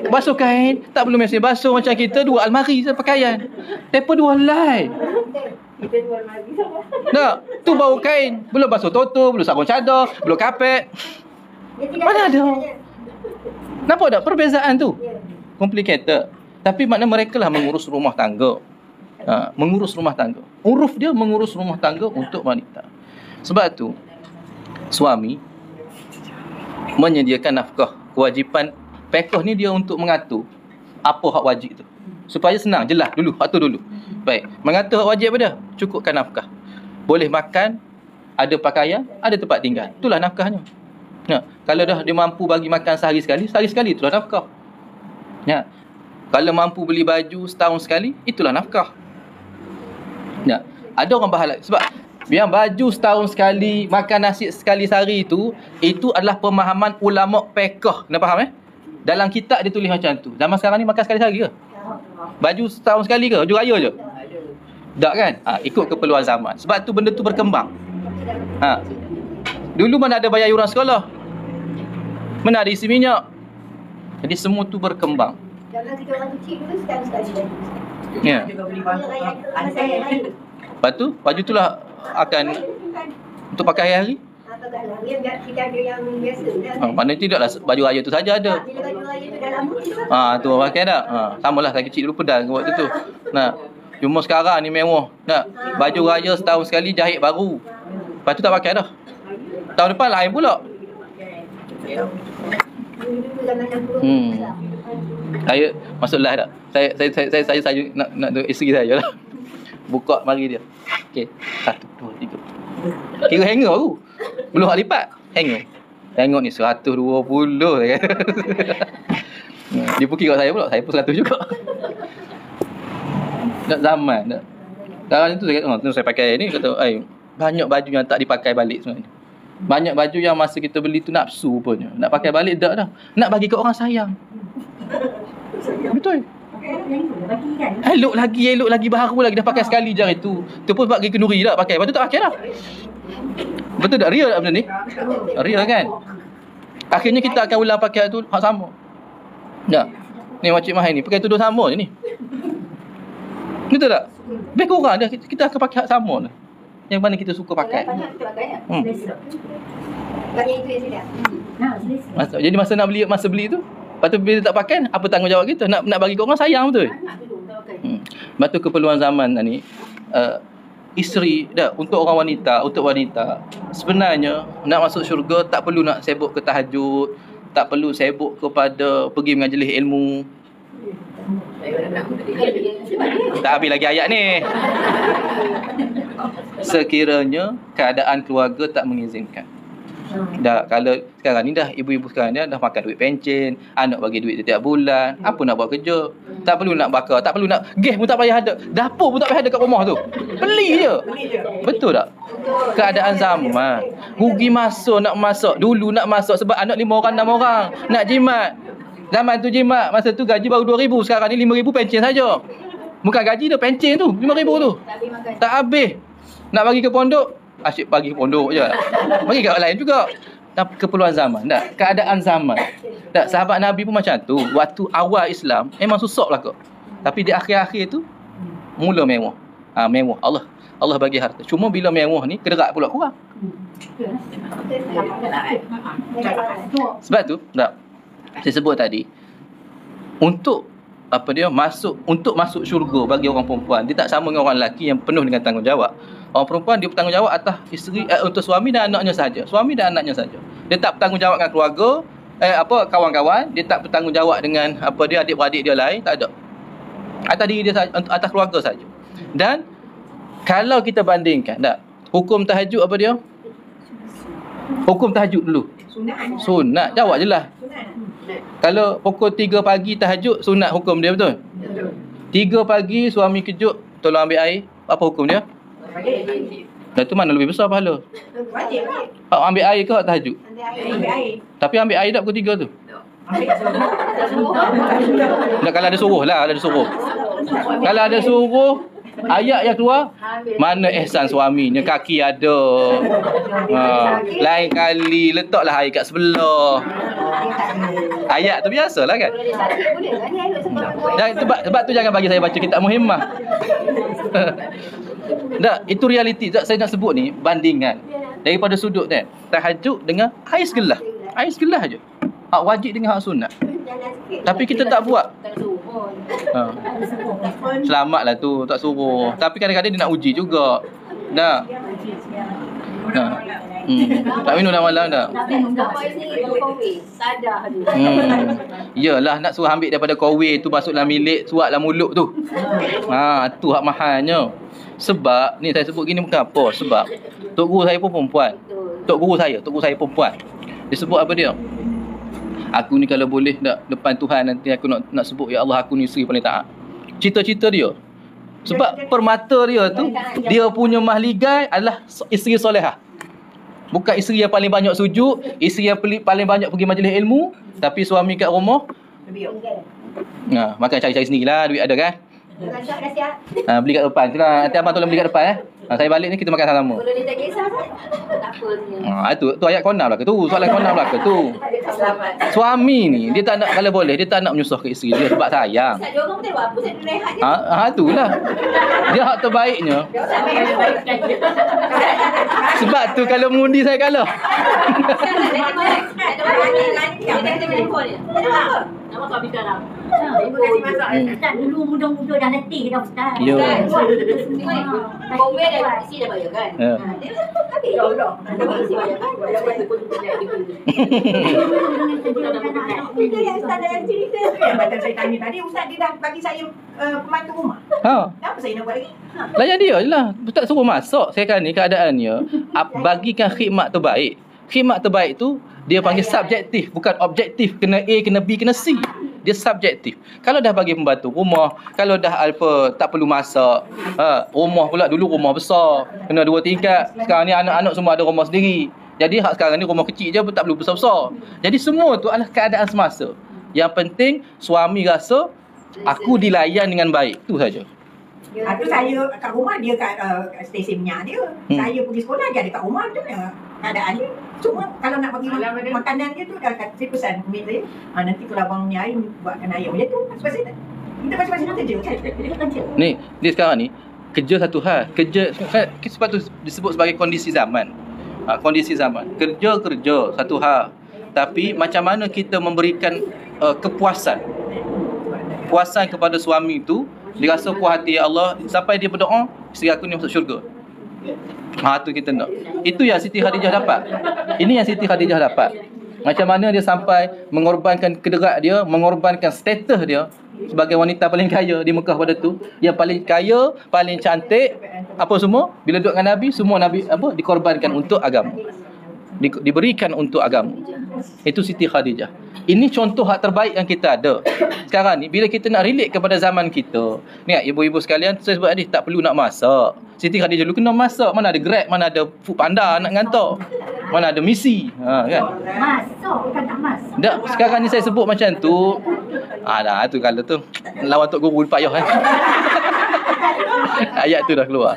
Basuh kain, tak perlu mesin basuh macam kita dua almari je pakaian. Depa dua lai. Kita dua almari sama. Tak, tu bau kain, belum basuh toto, belum sarung cadar, belum kapet. Mana ada? Nampak tak perbezaan tu? Complicated. Tapi makna mereka lah mengurus rumah tangga. Mengurus rumah tangga. Uruf dia mengurus rumah tangga untuk wanita. Sebab tu suami menyediakan nafkah. Kewajipan fiqh ni dia untuk mengatur apa hak wajib tu. Supaya senang, jelas dulu, hak tu dulu. Baik, mengatur hak wajib apa dia? Cukupkan nafkah. Boleh makan, ada pakaian, ada tempat tinggal. Itulah nafkahnya. Kalau dah dia mampu bagi makan sehari sekali itulah nafkah. Kalau mampu beli baju setahun sekali, itulah nafkah. Ada orang bahala sebab yang baju setahun sekali, makan nasi sekali sehari itu adalah pemahaman ulama fiqh. Kena faham Dalam kitab dia tulis macam tu. Zaman sekarang ni makan sekali sehari ke? Baju setahun sekali ke? Baju raya je? Tak kan? Ikut keperluan zaman. Sebab tu benda tu berkembang. Dulu mana ada bayar yuran sekolah? Mana ada isi minyak? Jadi semua tu berkembang. Jangan kita orang kecil dulu sekali-sekali. Ya. Lepas tu, baju tu lah akan untuk pakai hari-hari. Kita ada yang biasa. Mana tidaklah baju raya tu saja ada. Bila baju raya tu dah lama kita. Tu pakai dah. Samalah saya kecil dulu pedal waktu tu. Cuma sekarang ni mewah. Nak baju raya setahun sekali jahit baru. Lepas tu tak pakai dah. Tahun depan lain pula. Dulu zaman 60. Saya masuklah dah. Saya nak isteri saya lah. Buka mari dia. Okey. 1 2 3. Kira hanger baru. Belum hak lipat. Hanger. Tengok ni 120 saya. Dia pun kira saya pula. Saya pun 100 juga. Nak zaman dah. Sekarang tu saya kata, saya pakai ni kata, banyak baju yang tak dipakai balik sebenarnya. Banyak baju yang masa kita beli tu nafsu punya. Nak pakai balik tak dah. Nak bagi ke orang sayang. Betul. Elok lagi baru lagi dah pakai sekali je itu. Tu pun sebab pergi kenduri dah pakai. Lepas tu tak pakai dah. Betul tak? Real tak benda ni? Real kan? Akhirnya kita akan ulang pakai tu hak sama. Tak? Ni Makcik Mahir ni pakai tudung sama je ni. Betul tak? Lebih kurang dah kita akan pakai hak sama lah. Yang mana kita suka pakai. Jadi masa nak beli, masa beli tu, lepas tu bila tak pakai, apa tanggungjawab kita? Nak bagi ke orang sayang betul. Lepas tu keperluan zaman ni, isteri dah untuk orang wanita, untuk wanita sebenarnya nak masuk syurga tak perlu nak sibuk ke tahajud, tak perlu sibuk kepada pergi majlis ilmu. Tak habis lagi ayat ni. Sekiranya keadaan keluarga tak mengizinkan. Dah kalau sekarang ni dah ibu-ibu sekarang ni dah makan duit pencen, anak bagi duit setiap bulan, apa nak buat kerja? Tak perlu nak bakar, tak perlu nak gas pun tak payah ada, dapur pun tak payah ada kat rumah tu. Beli je. Betul tak? Keadaan zaman. Rugi masa nak masak, dulu nak masak sebab anak 5 orang 6 orang nak jimat. Zaman tu jimat, masa tu gaji baru 2,000, sekarang ni 5,000 pencen saja. Bukan gaji dah, pencen tu 5,000 tu. Tak habis. Nak bagi ke pondok, asyik bagi ke pondok je. Bagi kat orang lain juga. Tapi keperluan zaman. Tak? Keadaan zaman. Tak? Sahabat Nabi pun macam tu. Waktu awal Islam memang susah lah kok. Tapi di akhir-akhir tu mula mewah. Mewah. Allah bagi harta. Cuma bila mewah ni kederak pula kurang. Sebab tu tak? Saya sebut tadi untuk masuk syurga bagi orang perempuan dia tak sama dengan orang lelaki yang penuh dengan tanggungjawab. Orang perempuan dia bertanggungjawab atas isteri untuk suami dan anaknya saja. Suami dan anaknya saja. Dia tak bertanggungjawab dengan keluarga, kawan-kawan, dia tak bertanggungjawab dengan adik-beradik dia lain, tak ada. Atas diri dia saja, atas keluarga saja. Dan kalau kita bandingkan, hukum tahajud apa dia? Hukum tahajud dulu. Sunat. Jawab je lah. Kalau pukul 3 pagi tahajud, sunat hukum dia betul? 3 pagi suami kejut, tolong ambil air, apa hukum dia? Dan tu mana lebih besar pahala? Ambil air ke tahajud? Ambil air. Tapi ambil air tak pukul 3 tu? Nak kalau ada suruh lah, ada suruh. Kalau ada suruh, ayat yang keluar, mana ihsan suaminya, kaki ada. Lain kali letaklah air kat sebelah. Ayat tu biasalah kan. Dan sebab tu jangan bagi saya baca kitab Muhimmah. Tak, itu realiti. Saya nak sebut ni bandingan daripada sudut kan tahajud dengan air segelas. Air segelas aja. Hak wajib dengan hak sunat. Tapi kita tak buat. Selamatlah tu, tak suruh. Tapi kadang-kadang dia nak uji juga. Dah. Tak minum dah malam dah. Yalah, nak suruh ambil daripada kowe tu, masuk dalam bilik, suaplah mulut tu. Tu hak mahalnya. Sebab ni saya sebut gini bukan apa, sebab tok guru saya pun perempuan. Tok guru saya perempuan. Dia sebut apa dia? Aku ni kalau boleh nak depan Tuhan nanti aku nak sebut, ya Allah, aku ni isteri paling taat. Cita-cita dia. Sebab permata dia tu, dia punya mahligai adalah isteri solehah. Bukan isteri yang paling banyak sujud, isteri yang paling banyak pergi majlis ilmu, tapi suami kat rumah makan cari-cari sendirilah, duit ada kan. Beli kat depan tu lah. Nanti abang tolong beli kat depan saya balik ni kita makan sama. Kalau dia tak kisah tak apa. Tu ayat konam lah ke tu. Soalan konam lah ke tu. Suami ni dia tak nak, kalau boleh dia tak nak menyusahkan isteri dia sebab sayang. Dia orang pun apa, saya rehat je. Itulah. Dia hak terbaiknya. Sebab tu kalau mengundi saya kalah. Sama suami sekarang. Ibu kasih masak. Ustaz dulu muda-muda dah letih dah Ustaz. Ya. Kau dah isi dah bayar kan? Ya. Dia tapi ya Allah. Isi bayar kan? Bayar pun tidak dibeli. Itu yang Ustaz yang cerita. Macam saya tanya tadi, Ustaz dia dah bagi saya pembantu rumah. Kenapa saya nak buat lagi? Layan dia je lah. Ustaz suruh masak. Sekarang ni keadaannya, bagikan khidmat terbaik. Khidmat terbaik tu, dia panggil subjektif, bukan objektif. Kena A, kena B, kena C. Dia subjektif. Kalau dah bagi pembantu rumah, kalau dah tak perlu masak, rumah pula dulu rumah besar, kena 2 tingkat. Sekarang ni anak-anak semua ada rumah sendiri. Jadi hak sekarang ni rumah kecil je pun tak perlu besar-besar. Jadi semua tu adalah keadaan semasa. Yang penting suami rasa aku dilayan dengan baik. Tu saja. Itu saya kat rumah, dia kat stesen minyak dia. Saya pergi sekolah, dia ada kat rumah tu. Keadaan dia. Cuma kalau nak bagi makanan dia tu, dah saya pesan pemilik saya, nanti kalau abang ni air, buatkan ayam. Macam tu. Sebab saya kita masing-masing kerja kan? Ni, dia sekarang ni kerja satu hal. Kerja sebab tu disebut sebagai kondisi zaman. Kondisi zaman. Kerja satu hal. Tapi macam mana kita memberikan kepuasan kepada suami tu, dia rasa puas hati ya Allah, sampai dia berdoa isteri aku ni masuk syurga. Tu kita nak. Itu yang Siti Khadijah dapat. Ini yang Siti Khadijah dapat. Macam mana dia sampai mengorbankan kederat dia, mengorbankan status dia sebagai wanita paling kaya di Mekah pada tu, yang paling kaya, paling cantik, apa semua, bila duduk dengan Nabi, semua Nabi dikorbankan untuk agama. Diberikan untuk agama. Itu Siti Khadijah. Ini contoh hak terbaik yang kita ada. Sekarang ni bila kita nak relate kepada zaman kita, ni ibu-ibu sekalian, saya sebut tadi tak perlu nak masak. Siti Khadijah dulu kena masak. Mana ada Grab, mana ada Foodpanda nak hantar, mana ada misi, kan? Masak bukan tak masak. Tak, sekarang ni saya sebut macam tu. Dah tu kalau tu lawan Tok Guru payah kan. Ayat tu dah keluar.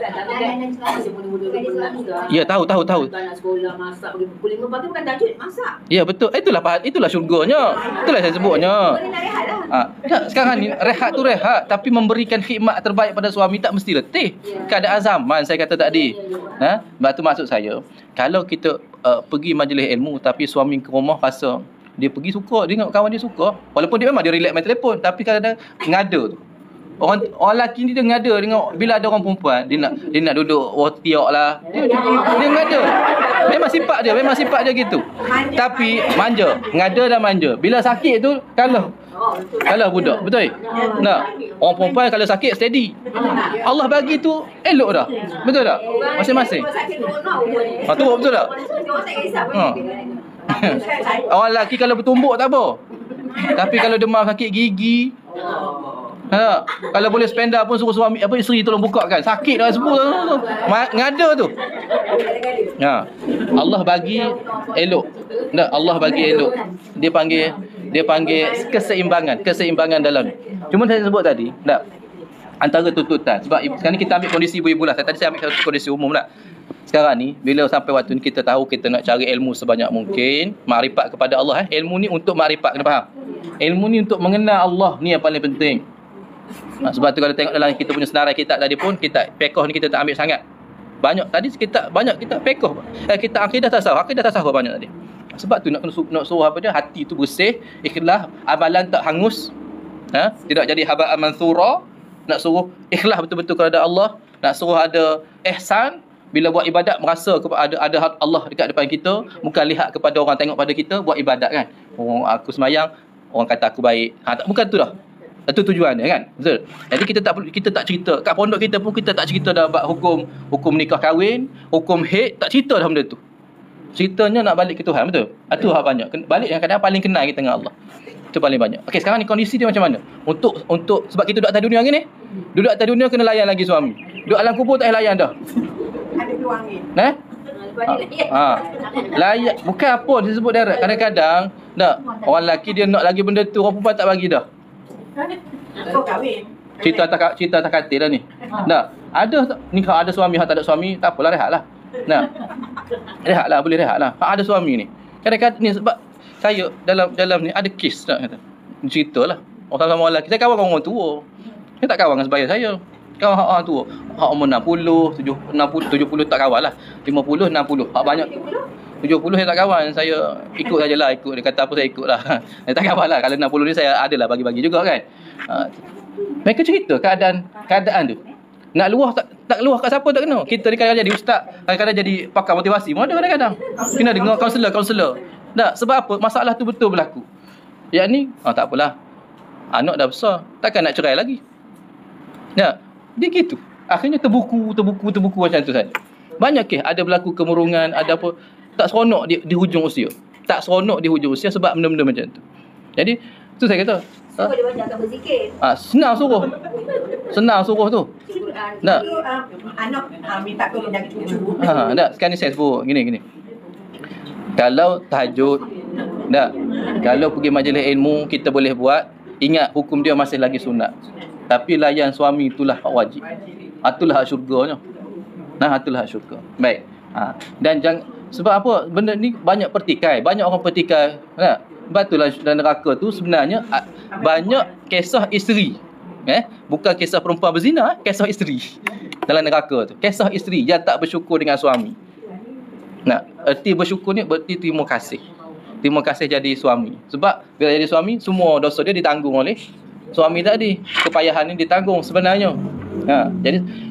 Ya, tahu. Nak sekolah masak bagi pukul 5 pagi bukan tajud, masak. Ya, betul. Itulah syurganya. Itulah saya sebutnya. Boleh nak rehat lah. Tak, sekarang ni rehat tu rehat, tapi memberikan khidmat terbaik pada suami tak mesti letih. Keadaan zaman saya kata tadi. Sebab tu maksud saya, kalau kita pergi majlis ilmu tapi suami ke rumah rasa dia pergi suka, dia tengok kawan dia suka, walaupun dia memang dia relax main telefon, tapi kadang-kadang ngada tu. Orang lelaki ni dia ngada tengok bila ada orang perempuan, dia nak duduk tiok lah. Dia ngada. Memang sifat dia gitu. Tapi manja, ngada dan manja. Bila sakit tu kalah budak, betul? Nah, orang perempuan kalau sakit steady. Allah bagi tu elok dah. Betul tak? Masing-masing. Tu betul tak? Orang lelaki kalau bertumbuk tak apa. Tapi kalau demam sakit gigi, kalau boleh spenda pun suruh suami isteri tolong bukakan. Sakit dah semua. Ngada tu. Allah bagi elok. Allah bagi elok. Dia panggil keseimbangan dalam ni. Cuma saya sebut tadi, antara tuntutan. Sebab sekarang ni kita ambil kondisi ibu-ibu lah. Tadi saya ambil kondisi umum lah. Sekarang ni bila sampai waktu ni kita tahu kita nak cari ilmu sebanyak mungkin, makrifat kepada Allah. Ilmu ni untuk makrifat, kena faham. Ilmu ni untuk mengenal Allah, ni yang paling penting. Sebab tu kalau tengok dalam kita punya senarai kitab tadi pun, kita fiqh ni kita tak ambil sangat. Banyak tadi kita fiqh. Kita akidah tasawuf banyak tadi. Sebab tu nak suruh apa dia, hati tu bersih, ikhlas, amalan tak hangus. Tidak jadi haba'an mansura. Nak suruh ikhlas betul-betul kepada Allah, nak suruh ada ihsan. Bila buat ibadat merasa ada Allah dekat depan kita, bukan lihat kepada orang tengok pada kita buat ibadat kan. Oh, aku semayang, orang kata aku baik. Bukan tu dah. Itu tujuannya kan. Betul. Jadi kita tak cerita kat pondok kita pun, kita tak cerita dah bab hukum nikah kahwin, hukum haid, tak cerita dah benda tu. Ceritanya nak balik ke Tuhan, betul? Itu hak banyak. Balik yang kadang paling kenal kita dengan Allah. Itu paling banyak. Okey, sekarang ni kondisi dia macam mana? Untuk sebab kita duduk atas dunia ni. Duduk atas dunia kena layan lagi suami. Duduk alam kubur tak payah layan dah. Ada peluang ni. Layak bukan apa disebut darat. Kadang-kadang orang lelaki dia nak lagi benda tu, orang perempuan tak bagi dah. Kau kahwin. Cerita tak katil dah ni. Ada nikah ada suami, tak ada suami, tak apalah, rehatlah. Rehatlah, boleh rehatlah. Ada suami ni. Kadang-kadang ni sebab saya dalam ni ada kes nak kata. Ceritalah. Orang sama lelaki, saya kawan dengan orang tua. Saya tak kawan dengan sebaya saya. Kawan orang tua. Hak umur 60, 70 tak kawan lah. 50, 60. Hak banyak. 70 saya tak kawan. Saya ikut sajalah, ikut. Dia kata apa saya ikut lah. Saya tak kawan lah. Kalau 60 ni saya adalah bagi-bagi juga kan. Mereka cerita keadaan tu. Nak luah tak luah kat siapa tak kena. Kita ni kadang-kadang jadi ustaz, kadang-kadang jadi pakar motivasi. Mana kadang-kadang. Kena dengar kaunselor. Tak, sebab apa? Masalah tu betul berlaku. Yang ni, tak apalah. Anak dah besar, takkan nak cerai lagi. Ya, dia gitu. Akhirnya terbuku macam tu saja. Banyak kes ada berlaku kemurungan, ada apa. Tak seronok di hujung usia. Tak seronok di hujung usia sebab benda-benda macam tu. Jadi, tu saya kata. So dia banyakkan berzikir. Senang suruh tu. Nak. Anak minta tolong jaga cucu. Tak, sekarang ni saya sebut gini. Kalau tahajud, tak. Kalau pergi majlis ilmu kita boleh buat, ingat hukum dia masih lagi sunat. Tapi layan suami itulah hak wajib. Itulah hak syurganya. Itulah hak syurga. Baik. Dan jangan, sebab apa? Benda ni banyak pertikai. Banyak orang pertikai. Betul lah dalam neraka tu sebenarnya banyak kisah isteri. Bukan kisah perempuan berzina, kisah isteri. Dalam neraka tu. Kisah isteri yang tak bersyukur dengan suami. Erti bersyukur ni berarti terima kasih. Terima kasih jadi suami. Sebab bila jadi suami, semua dosa dia ditanggung oleh suami tadi. Kepayahan ni ditanggung sebenarnya.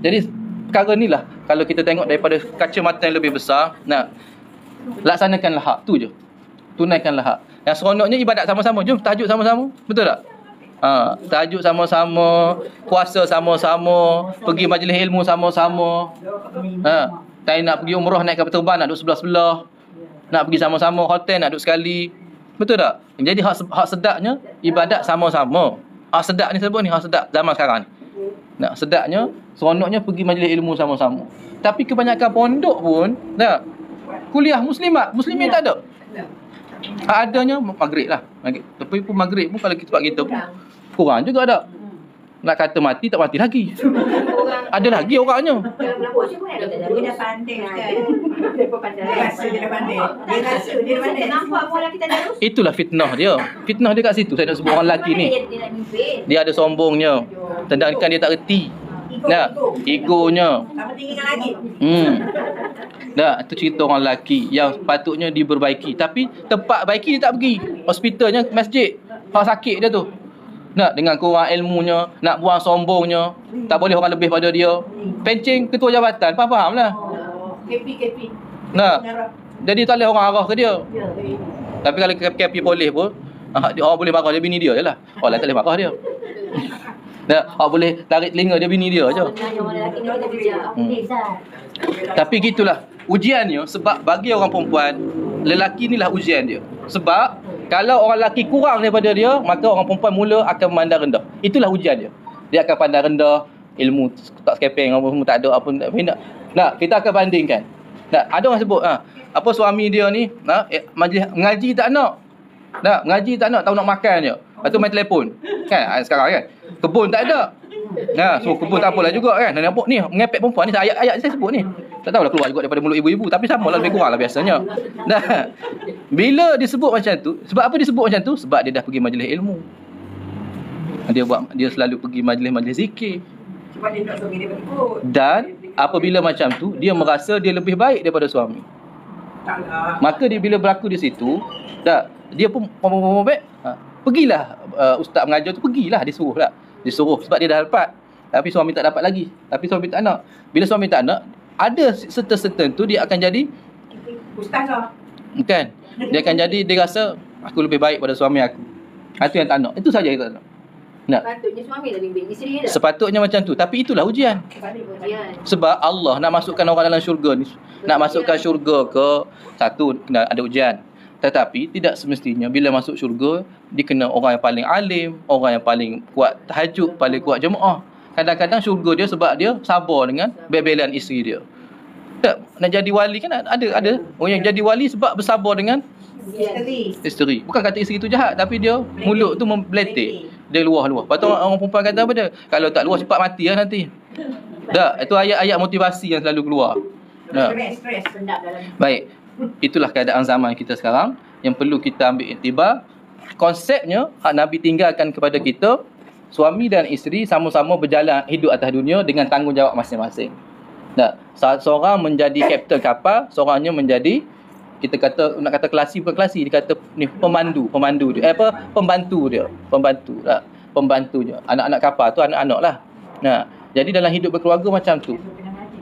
Jadi perkara ni lah kalau kita tengok daripada kacamata yang lebih besar, laksanakanlah hak tu je. Tunaikanlah hak. Yang seronoknya ibadat sama-sama. Jom tahajud sama-sama. Betul tak? Tahajud sama-sama, puasa sama-sama, pergi majlis ilmu sama-sama. Tak nak pergi umrah naik kapal terbang nak duduk sebelah-sebelah. Nak pergi sama-sama hotel nak duduk sekali. Betul tak? Jadi hak sedapnya ibadat sama-sama. Hak sedap ni sebut ni hak sedap zaman sekarang. Sedapnya, seronoknya pergi majlis ilmu sama-sama. Tapi kebanyakan pondok pun kuliah muslimin tak ada. Adanya maghrib lah. Tapi pun maghrib pun kalau tempat kita pun kurang juga tak. Nak kata mati tak mati lagi. Ada lagi orangnya. Dia dah pandai kan. Dia rasa dia dah pandai. Nampak orang kita terus. Itulah fitnah dia. Fitnah dia kat situ. Saya nak sebut orang lelaki ni. Dia ada sombongnya. Sedangkan dia tak reti. Egonya. Sama tinggi dengan lagi. Itu cerita orang lelaki yang patutnya diperbaiki. Tapi tempat baiki dia tak pergi. Hospitalnya, masjid. Hak sakit dia tu. Dengan kurang ilmunya, nak buang sombongnya, tak boleh orang lebih pada dia. Pencing ketua jabatan, faham lah. KP. Jadi tak boleh orang arah ke dia. Tapi kalau KP boleh pun, orang boleh marah dia bini dia je lah. Orang tak boleh marah dia. Orang boleh tarik telinga dia bini dia je. Tapi gitulah ujiannya. Sebab bagi orang perempuan, lelaki inilah ujian dia. Sebab kalau orang lelaki kurang daripada dia, maka orang perempuan mula akan memandang rendah. Itulah ujian dia. Dia akan pandang rendah, ilmu tak sekepeng, apa semua tak ada, apa tak. Kita akan bandingkan. Ada orang sebut apa suami dia ni, majlis mengaji tak nak. Mengaji tak nak, tahu nak makan je. Lepas tu main telefon. Kan sekarang kan. Kebun tak ada. So kebun tak apalah juga kan. Dan nampak ni mengepek perempuan ni, ayat saya sebut ni. Tak tahulah keluar juga daripada mulut ibu-ibu, tapi samalah lebih kurang lah biasanya. Bila disebut macam tu, sebab apa disebut macam tu? Sebab dia dah pergi majlis ilmu. Dia selalu pergi majlis-majlis zikir. Sebab dia tak suami dia berikut. Dan apabila macam tu, dia merasa dia lebih baik daripada suami. Maka dia bila berlaku di situ, dia pun baik. Pergilah ustaz mengajar tu, pergilah disuruh sebab dia dah dapat. Tapi suami tak dapat lagi. Tapi suami tak nak. Bila suami tak nak, ada serta-serta tu dia akan jadi ustaz lah. Bukan. Dia akan jadi, dia rasa aku lebih baik pada suami aku. Itu yang tak nak. Itu saja kita tak nak. Sepatutnya suami lebih baik isteri dah. Sepatutnya macam tu. Tapi itulah ujian. Sebab Allah nak masukkan orang dalam syurga ni. Nak masukkan syurga ke, satu kena ada ujian. Tetapi tidak semestinya bila masuk syurga dia kena orang yang paling alim, orang yang paling kuat tahajud, paling kuat jemaah. Kadang-kadang syurga dia sebab dia sabar dengan bebelan isteri dia. Tak, nak jadi wali kan ada orang yang jadi wali sebab bersabar dengan isteri. Bukan kata isteri tu jahat, tapi dia mulut tu membeletik. Dia luah-luah. Lepas tu orang perempuan kata apa dia? Kalau tak luah cepat mati lah nanti. Tak, itu ayat-ayat motivasi yang selalu keluar. Stres. Baik. Itulah keadaan zaman kita sekarang yang perlu kita ambil iktibar. Konsepnya hak Nabi tinggalkan kepada kita, suami dan isteri sama-sama berjalan hidup atas dunia dengan tanggungjawab masing-masing. Seorang menjadi kapten kapal, seorangnya menjadi kita kata, nak kata kelasi bukan kelasi, dia kata ni pemandu dia. Pembantu dia. Pembantu je. Anak-anak kapal tu anak-anak lah. Nah, jadi dalam hidup berkeluarga macam tu.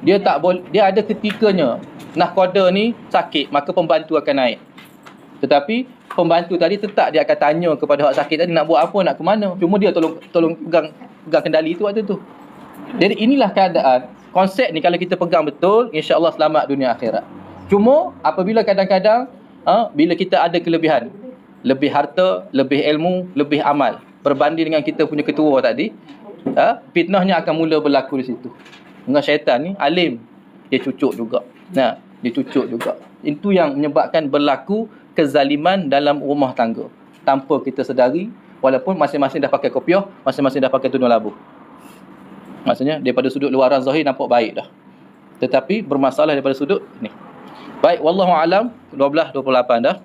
Dia tak boleh, dia ada ketikanya nahkoda ni sakit, maka pembantu akan naik. Tetapi pembantu tadi tetap dia akan tanya kepada hak sakit tadi nak buat apa, nak ke mana. Cuma dia tolong pegang kendali tu waktu tu. Jadi inilah keadaan. Konsep ni kalau kita pegang betul, insya-Allah selamat dunia akhirat. Cuma apabila kadang-kadang bila kita ada kelebihan, lebih harta, lebih ilmu, lebih amal berbanding dengan kita punya ketua tadi, fitnahnya akan mula berlaku di situ. Dengan syaitan ni alim, dia cucuk juga. Nah, dia cucuk juga. Itu yang menyebabkan berlaku kezaliman dalam rumah tangga tanpa kita sedari, walaupun masing-masing dah pakai kopiah, masing-masing dah pakai tudung labuh. Maksudnya daripada sudut luaran zahir nampak baik dah, tetapi bermasalah daripada sudut ni. Baik, wallahu alam. 12:28 dah.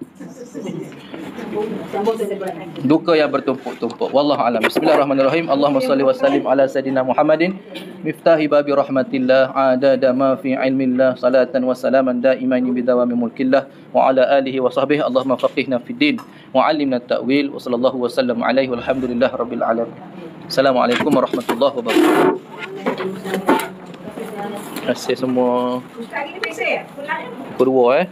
Duka yang bertumpuk-tumpuk. Wallahu alam. Bismillahirrahmanirrahim. Allahumma salli wa sallim ala sayidina Muhammadin miftahi babi rahmatillah adada ma fi ilmillah salatan wa salaman daimaini bidawami mulkillah wa ala alihi wa sahbihi. Allahumma faqihna fid din wa 'allimna at-ta'wil wa sallallahu wa sallam alaihi walhamdulillah rabbil alamin. Assalamualaikum warahmatullahi wabarakatuh. Terima kasih semua. Ustaz ni biasa ya? Kedua